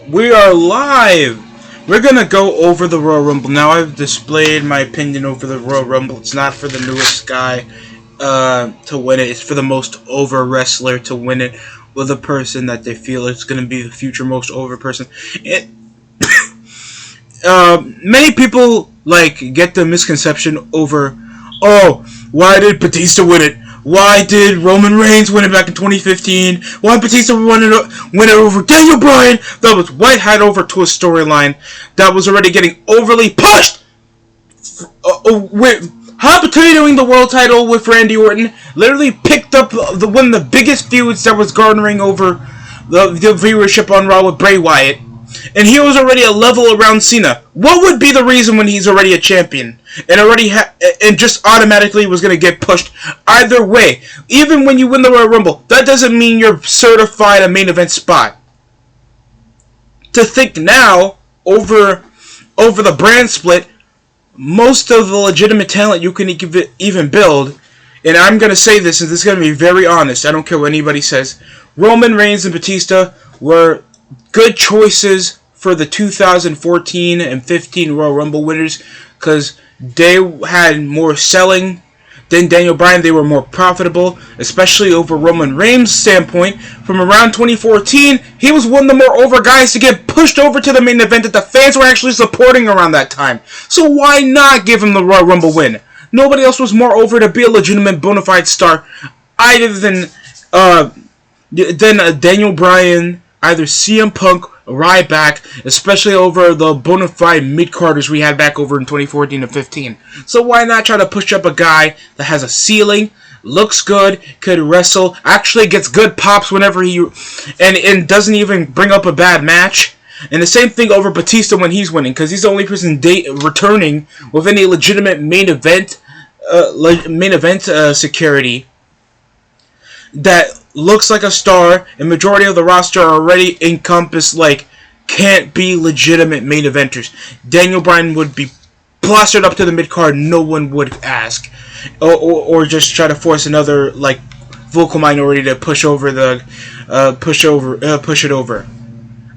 We are live! We're gonna go over the Royal Rumble. Now, I've displayed my opinion over the Royal Rumble. It's not for the newest guy to win it. It's for the most over wrestler to win it with a person that they feel is gonna be the future most over person. Many people, get the misconception over, oh, why did Batista win it? Why did Roman Reigns win it back in 2015? Why did Batista win it over Daniel Bryan? That was white hat over to a storyline that was already getting overly pushed. With hot potatoing the world title with Randy Orton, literally picked up one of the biggest feuds that was garnering over the viewership on Raw with Bray Wyatt. And he was already a level around Cena. What would be the reason when he's already a champion and and just automatically was going to get pushed either way? Even when you win the Royal Rumble, that doesn't mean you're certified a main event spot. To think now over the brand split, most of the legitimate talent you can even build, and I'm going to say this, and this is going to be very honest. I don't care what anybody says. Roman Reigns and Batista were good choices for the 2014 and 15 Royal Rumble winners because they had more selling than Daniel Bryan. They were more profitable, especially over Roman Reigns' standpoint. From around 2014, he was one of the more over guys to get pushed over to the main event that the fans were actually supporting around that time. So why not give him the Royal Rumble win? Nobody else was more over to be a legitimate bona fide star either than Daniel Bryan, either CM Punk or Ryback, especially over the bona fide mid-carders we had back over in 2014 and 15. So why not try to push up a guy that has a ceiling, looks good, could wrestle, actually gets good pops whenever and doesn't even bring up a bad match? And the same thing over Batista when he's winning, because he's the only person returning with any legitimate main event security that looks like a star, and majority of the roster are already encompassed can't be legitimate main eventers. Daniel Bryan would be plastered up to the mid card. No one would ask, or just try to force another vocal minority to push it over.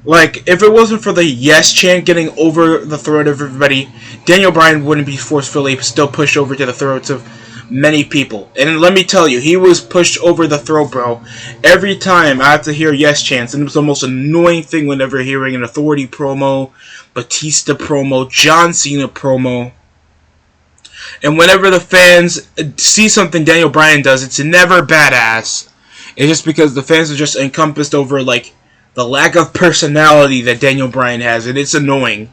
If it wasn't for the yes chant getting over the throat of everybody, Daniel Bryan wouldn't be forcefully still pushed over to the throats of many people. And let me tell you, he was pushed over the throat, bro. Every time I have to hear yes chants, and it was the most annoying thing whenever hearing an Authority promo, Batista promo, John Cena promo. And whenever the fans see something Daniel Bryan does, it's never badass. It's just because the fans are just encompassed over the lack of personality that Daniel Bryan has, and it's annoying.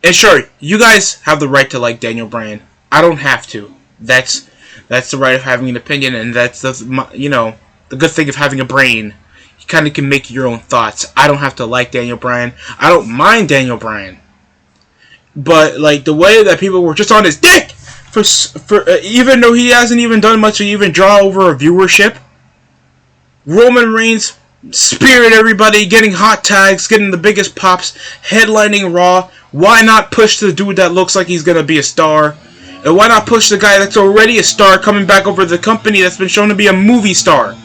And sure, you guys have the right to like Daniel Bryan. I don't have to. That's the right of having an opinion, and that's the good thing of having a brain. You kind of can make your own thoughts. I don't have to like Daniel Bryan. I don't mind Daniel Bryan, but the way that people were just on his dick for even though he hasn't even done much to even draw over a viewership. Roman Reigns speared everybody, getting hot tags, getting the biggest pops, headlining Raw. Why not push the dude that looks like he's gonna be a star? And why not push the guy that's already a star coming back over the company that's been shown to be a movie star?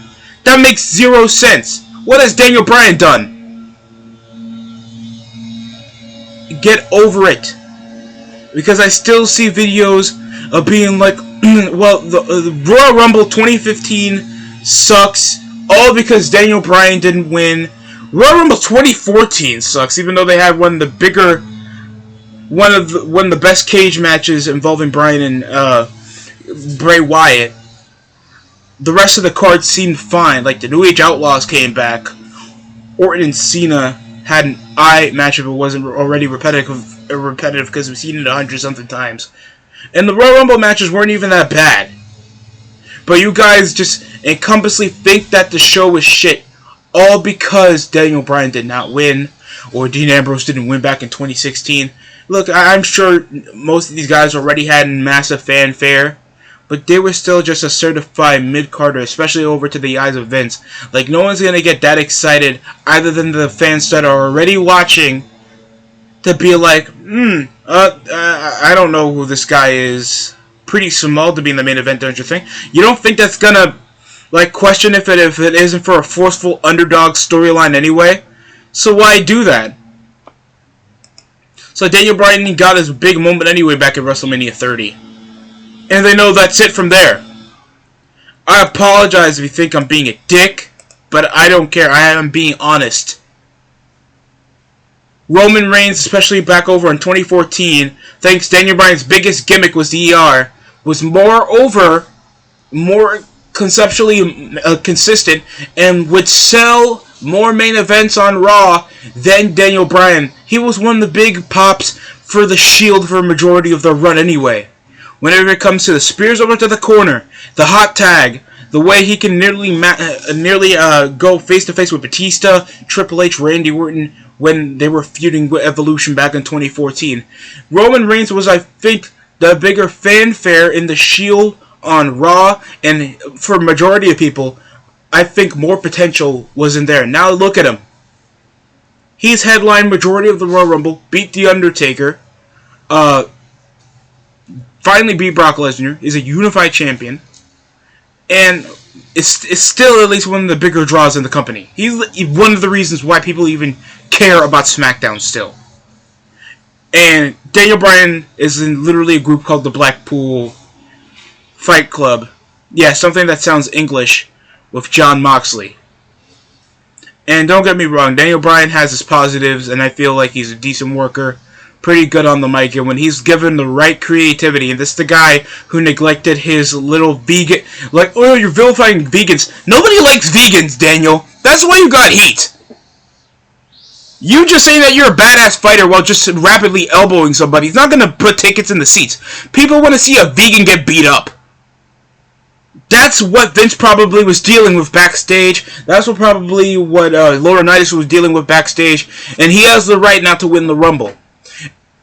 That makes zero sense. What has Daniel Bryan done? Get over it. Because I still see videos of being well, the Royal Rumble 2015 sucks, all because Daniel Bryan didn't win. Royal Rumble 2014 sucks, even though they had one of the best cage matches involving Bryan and Bray Wyatt. The rest of the card seemed fine. The New Age Outlaws came back. Orton and Cena had an eye match if it wasn't already repetitive because we've seen it 100-something times. And the Royal Rumble matches weren't even that bad. But you guys just encompassly think that the show was shit, all because Daniel Bryan did not win, or Dean Ambrose didn't win back in 2016. Look, I'm sure most of these guys already had massive fanfare, but they were still just a certified mid-carder, especially over to the eyes of Vince. No one's going to get that excited, other than the fans that are already watching, to be I don't know who this guy is. Pretty small to be in the main event, don't you think? You don't think that's going to Like, question if it isn't for a forceful underdog storyline anyway. So why do that? So Daniel Bryan got his big moment anyway back at WrestleMania 30. And they know that's it from there. I apologize if you think I'm being a dick, but I don't care. I am being honest. Roman Reigns, especially back over in 2014, thanks Daniel Bryan's biggest gimmick was the ER, was more conceptually consistent and would sell more main events on Raw than Daniel Bryan. He was one of the big pops for the Shield for a majority of the run anyway. Whenever it comes to the spears over to the corner, the hot tag, the way he can nearly go face to face with Batista, Triple H, Randy Orton when they were feuding with Evolution back in 2014. Roman Reigns was, I think, the bigger fanfare in the Shield on Raw, and for a majority of people, I think more potential was in there. Now look at him. He's headlined majority of the Royal Rumble, beat The Undertaker, finally beat Brock Lesnar, is a unified champion, and is still at least one of the bigger draws in the company. He's one of the reasons why people even care about SmackDown still. And Daniel Bryan is in literally a group called the Blackpool Fight Club. Yeah, something that sounds English with Jon Moxley. And don't get me wrong, Daniel Bryan has his positives, and I feel like he's a decent worker, pretty good on the mic, and when he's given the right creativity, and this is the guy who neglected his little vegan, like, oh, you're vilifying vegans. Nobody likes vegans, Daniel. That's why you got heat. You just saying that you're a badass fighter while just rapidly elbowing somebody is not going to put tickets in the seats. People want to see a vegan get beat up. That's what Vince probably was dealing with backstage. That's what Laurinaitis was dealing with backstage. And he has the right not to win the Rumble.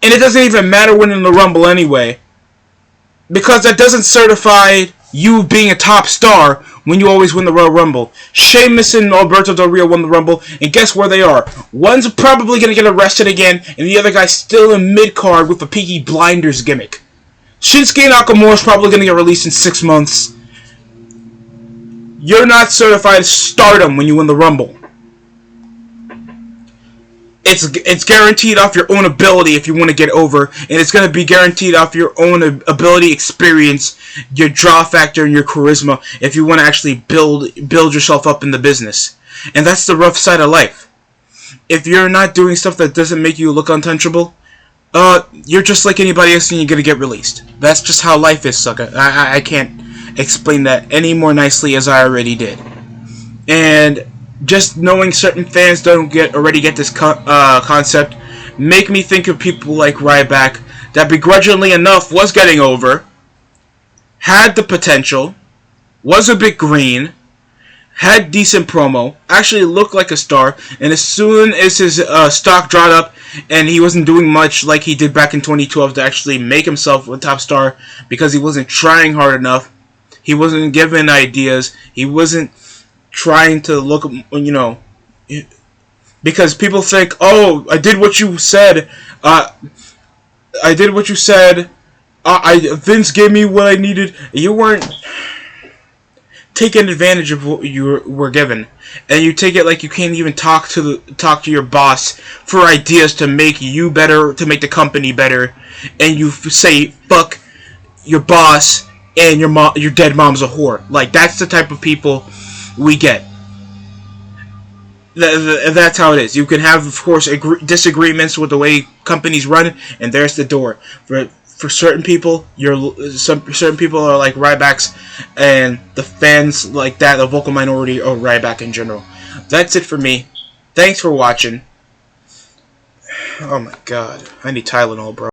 And it doesn't even matter winning the Rumble anyway, because that doesn't certify you being a top star when you always win the Royal Rumble. Sheamus and Alberto Del Rio won the Rumble, and guess where they are? One's probably going to get arrested again, and the other guy's still in mid-card with the Peaky Blinders gimmick. Shinsuke Nakamura's probably going to get released in 6 months. You're not certified stardom when you win the Rumble. It's guaranteed off your own ability if you want to get over, and it's going to be guaranteed off your own ability, experience, your draw factor, and your charisma if you want to actually build yourself up in the business. And that's the rough side of life. If you're not doing stuff that doesn't make you look untouchable, you're just like anybody else and you're going to get released. That's just how life is, sucker. I can't explain that any more nicely as I already did. And just knowing certain fans don't already get this concept make me think of people like Ryback that begrudgingly enough was getting over, had the potential, was a bit green, had decent promo, actually looked like a star, and as soon as his stock dropped up and he wasn't doing much like he did back in 2012 to actually make himself a top star because he wasn't trying hard enough, he wasn't given ideas, he wasn't trying to look, because people think, oh, I did what you said, Vince gave me what I needed. You weren't taking advantage of what you were given, and you take it like you can't even talk to your boss for ideas to make you better, to make the company better, and you say fuck your boss and your dead mom's a whore. Like, that's the type of people we get. That's how it is. You can have, of course, disagreements with the way companies run, and there's the door. For certain people, certain people are like Ryback's, and the fans like that, the vocal minority, or Ryback in general. That's it for me. Thanks for watching. Oh my god, I need Tylenol, bro.